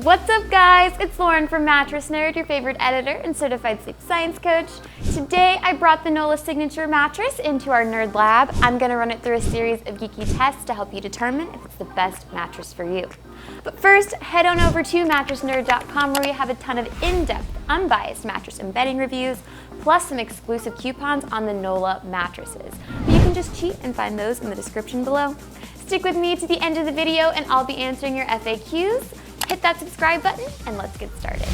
What's up guys, it's Lauren from Mattress Nerd, your favorite editor and certified sleep science coach. Today I brought the Nolah Signature mattress into our Nerd Lab. I'm going to run it through a series of geeky tests to help you determine if it's the best mattress for you. But first, head on over to mattressnerd.com where we have a ton of in-depth, unbiased mattress embedding reviews, plus some exclusive coupons on the Nolah mattresses. But you can just cheat and find those in the description below. Stick with me to the end of the video and I'll be answering your FAQs. Hit that subscribe button and let's get started.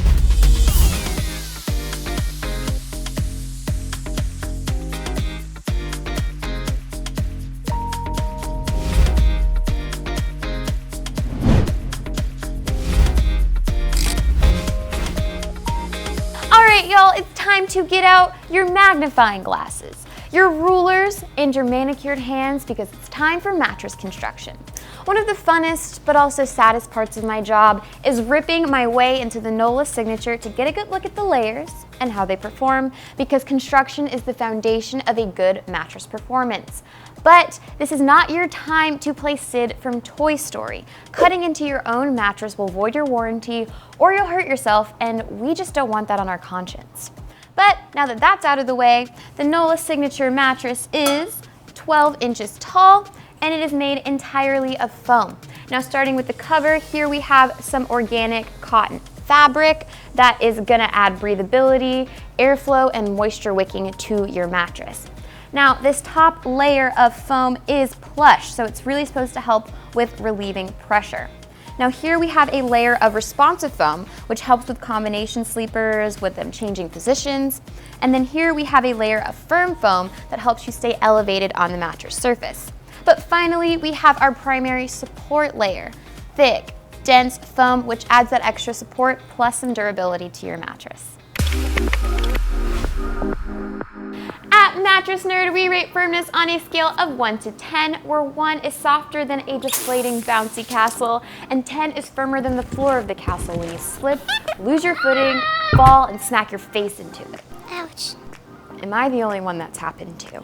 All right, y'all, it's time to get out your magnifying glasses, your rulers, and your manicured hands because it's time for mattress construction. One of the funnest but also saddest parts of my job is ripping my way into the Nolah Signature to get a good look at the layers and how they perform, because construction is the foundation of a good mattress performance. But this is not your time to play Sid from Toy Story. Cutting into your own mattress will void your warranty or you'll hurt yourself, and we just don't want that on our conscience. But now that that's out of the way, the Nolah Signature mattress is 12 inches tall, and it is made entirely of foam. Now starting with the cover, here we have some organic cotton fabric that is gonna add breathability, airflow, and moisture wicking to your mattress. Now this top layer of foam is plush, so it's really supposed to help with relieving pressure. Now here we have a layer of responsive foam, which helps with combination sleepers, with them changing positions. And then here we have a layer of firm foam that helps you stay elevated on the mattress surface. But finally, we have our primary support layer, thick, dense foam, which adds that extra support plus some durability to your mattress. At Mattress Nerd, we rate firmness on a scale of 1 to 10, where 1 is softer than a deflating bouncy castle, and 10 is firmer than the floor of the castle when you slip, lose your footing, fall, and smack your face into it. Ouch. Am I the only one that's happened to?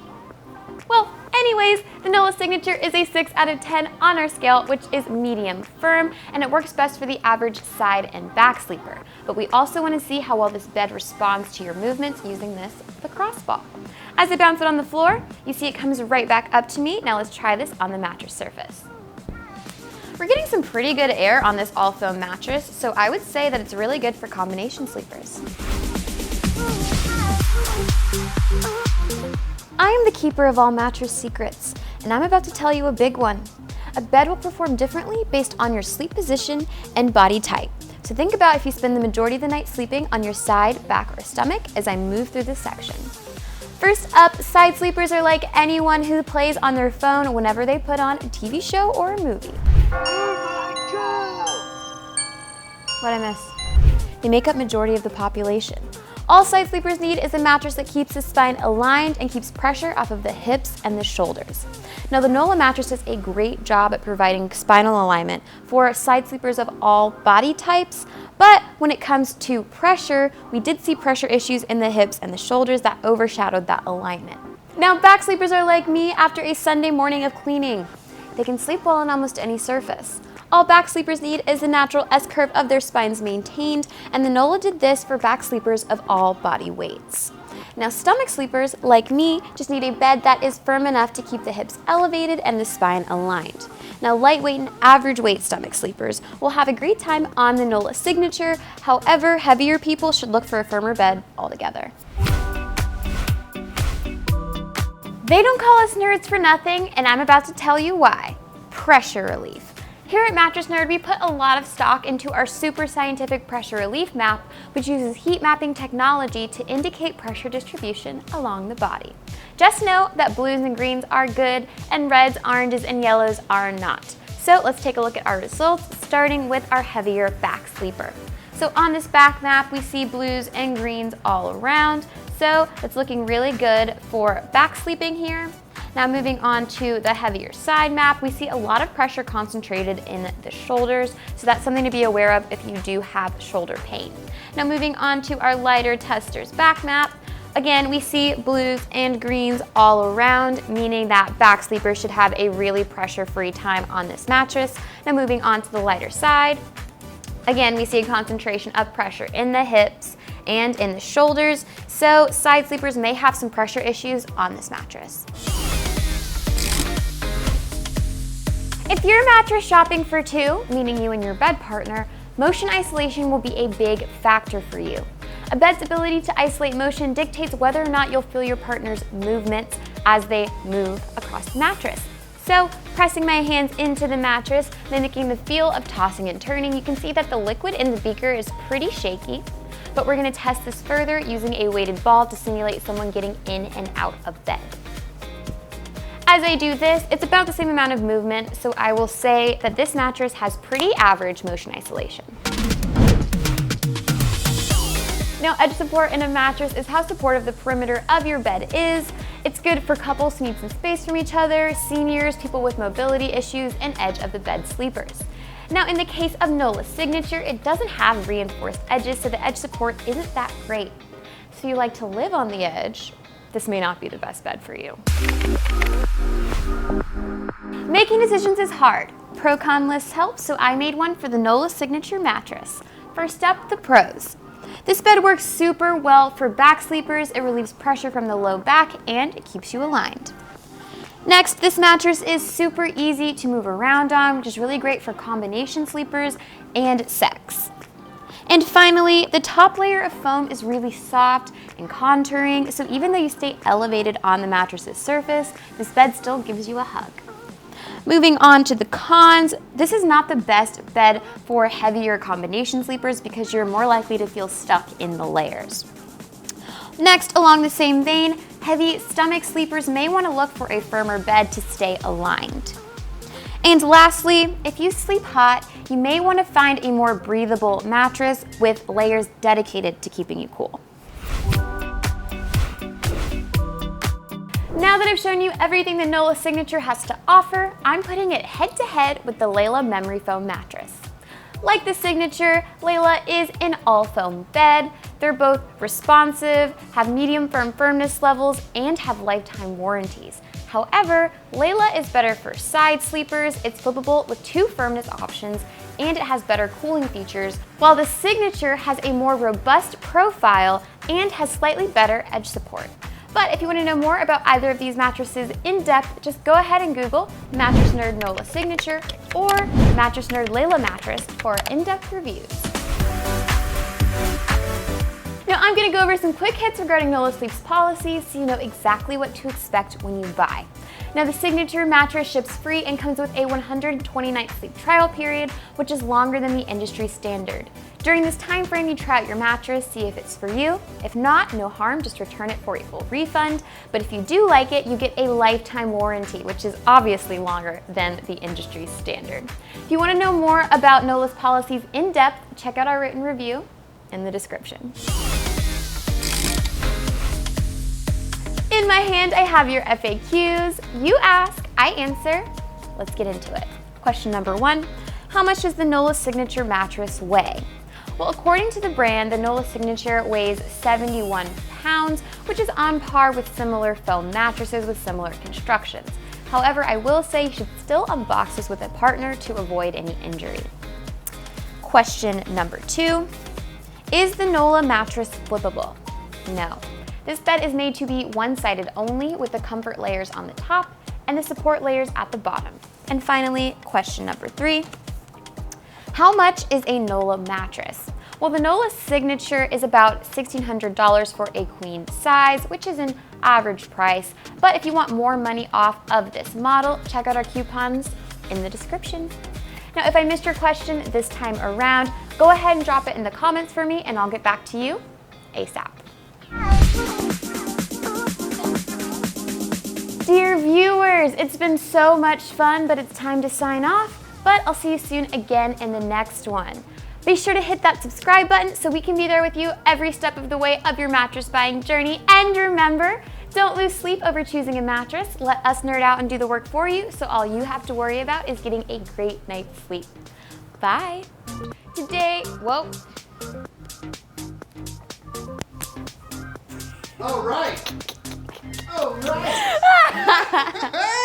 Well, anyways, the Nolah Signature is a 6 out of 10 on our scale, which is medium firm, and it works best for the average side and back sleeper. But we also want to see how well this bed responds to your movements using this lacrosse ball. As I bounce it on the floor, you see it comes right back up to me. Now let's try this on the mattress surface. We're getting some pretty good air on this all foam mattress, so I would say that it's really good for combination sleepers. I am the keeper of all mattress secrets, and I'm about to tell you a big one. A bed will perform differently based on your sleep position and body type. So think about if you spend the majority of the night sleeping on your side, back, or stomach as I move through this section. First up, side sleepers are like anyone who plays on their phone whenever they put on a TV show or a movie. Oh my God! What'd I miss? They make up majority of the population. All side sleepers need is a mattress that keeps the spine aligned and keeps pressure off of the hips and the shoulders. Now the Nolah mattress does a great job at providing spinal alignment for side sleepers of all body types, but when it comes to pressure, we did see pressure issues in the hips and the shoulders that overshadowed that alignment. Now back sleepers are like me after a Sunday morning of cleaning. They can sleep well on almost any surface. All back sleepers need is the natural S-curve of their spines maintained, and the Nolah did this for back sleepers of all body weights. Now stomach sleepers, like me, just need a bed that is firm enough to keep the hips elevated and the spine aligned. Now lightweight and average weight stomach sleepers will have a great time on the Nolah Signature. However, heavier people should look for a firmer bed altogether. They don't call us nerds for nothing, and I'm about to tell you why. Pressure relief. Here at Mattress Nerd, we put a lot of stock into our super scientific pressure relief map, which uses heat mapping technology to indicate pressure distribution along the body. Just know that blues and greens are good, and reds, oranges, and yellows are not. So let's take a look at our results, starting with our heavier back sleeper. So on this back map, we see blues and greens all around, so it's looking really good for back sleeping here. Now moving on to the heavier side map, we see a lot of pressure concentrated in the shoulders, so that's something to be aware of if you do have shoulder pain. Now moving on to our lighter tester's back map, again we see blues and greens all around, meaning that back sleepers should have a really pressure-free time on this mattress. Now moving on to the lighter side, Again, we see a concentration of pressure in the hips and in the shoulders, so side sleepers may have some pressure issues on this mattress. If you're mattress shopping for two, meaning you and your bed partner, motion isolation will be a big factor for you. A bed's ability to isolate motion dictates whether or not you'll feel your partner's movements as they move across the mattress. So, pressing my hands into the mattress, mimicking the feel of tossing and turning, you can see that the liquid in the beaker is pretty shaky. But we're going to test this further using a weighted ball to simulate someone getting in and out of bed. As I do this, it's about the same amount of movement, so I will say that this mattress has pretty average motion isolation. Now, edge support in a mattress is how supportive the perimeter of your bed is. It's good for couples who need some space from each other, seniors, people with mobility issues, and edge of the bed sleepers. Now, in the case of Nolah Signature, it doesn't have reinforced edges, so the edge support isn't that great. So you like to live on the edge, this may not be the best bed for you. Making decisions is hard. Pro-con lists help, so I made one for the Nolah Signature mattress. First up, the pros. This bed works super well for back sleepers, it relieves pressure from the low back, and it keeps you aligned. Next, this mattress is super easy to move around on, which is really great for combination sleepers and sex. And finally, the top layer of foam is really soft and contouring, so even though you stay elevated on the mattress's surface, this bed still gives you a hug. Moving on to the cons, this is not the best bed for heavier combination sleepers because you're more likely to feel stuck in the layers. Next, along the same vein, heavy stomach sleepers may want to look for a firmer bed to stay aligned. And lastly, if you sleep hot, you may want to find a more breathable mattress with layers dedicated to keeping you cool. Now that I've shown you everything that Nolah Signature has to offer, I'm putting it head-to-head with the Layla memory foam mattress. Like the Signature, Layla is an all-foam bed. They're both responsive, have medium firmness levels, and have lifetime warranties. However, Layla is better for side sleepers, it's flippable with 2 firmness options, and it has better cooling features, while the Signature has a more robust profile and has slightly better edge support. But if you want to know more about either of these mattresses in depth, just go ahead and Google Mattress Nerd Nolah Signature or Mattress Nerd Layla mattress for in-depth reviews. Now I'm going to go over some quick hits regarding Nolah Sleep's policies so you know exactly what to expect when you buy. Now the Signature mattress ships free and comes with a 120-night sleep trial period, which is longer than the industry standard. During this time frame, you try out your mattress, see if it's for you. If not, no harm, just return it for a full refund. But if you do like it, you get a lifetime warranty, which is obviously longer than the industry standard. If you want to know more about Nolah's policies in depth, check out our written review in the description. In my hand, I have your FAQs. You ask, I answer. Let's get into it. Question number 1, how much does the Nolah Signature mattress weigh? Well, according to the brand, the Nolah Signature weighs 71 pounds, which is on par with similar foam mattresses with similar constructions. However, I will say you should still unbox this with a partner to avoid any injury. Question number 2, is the Nolah mattress flippable? No. This bed is made to be one-sided only with the comfort layers on the top and the support layers at the bottom. And finally, question number 3, how much is a Nolah mattress? Well, the Nolah Signature is about $1,600 for a queen size, which is an average price. But if you want more money off of this model, check out our coupons in the description. Now, if I missed your question this time around, go ahead and drop it in the comments for me and I'll get back to you ASAP. Dear viewers, it's been so much fun, but it's time to sign off. But I'll see you soon again in the next one. Be sure to hit that subscribe button so we can be there with you every step of the way of your mattress buying journey. And remember, don't lose sleep over choosing a mattress. Let us nerd out and do the work for you, so all you have to worry about is getting a great night's sleep. Bye. Today, whoa. All right. All right.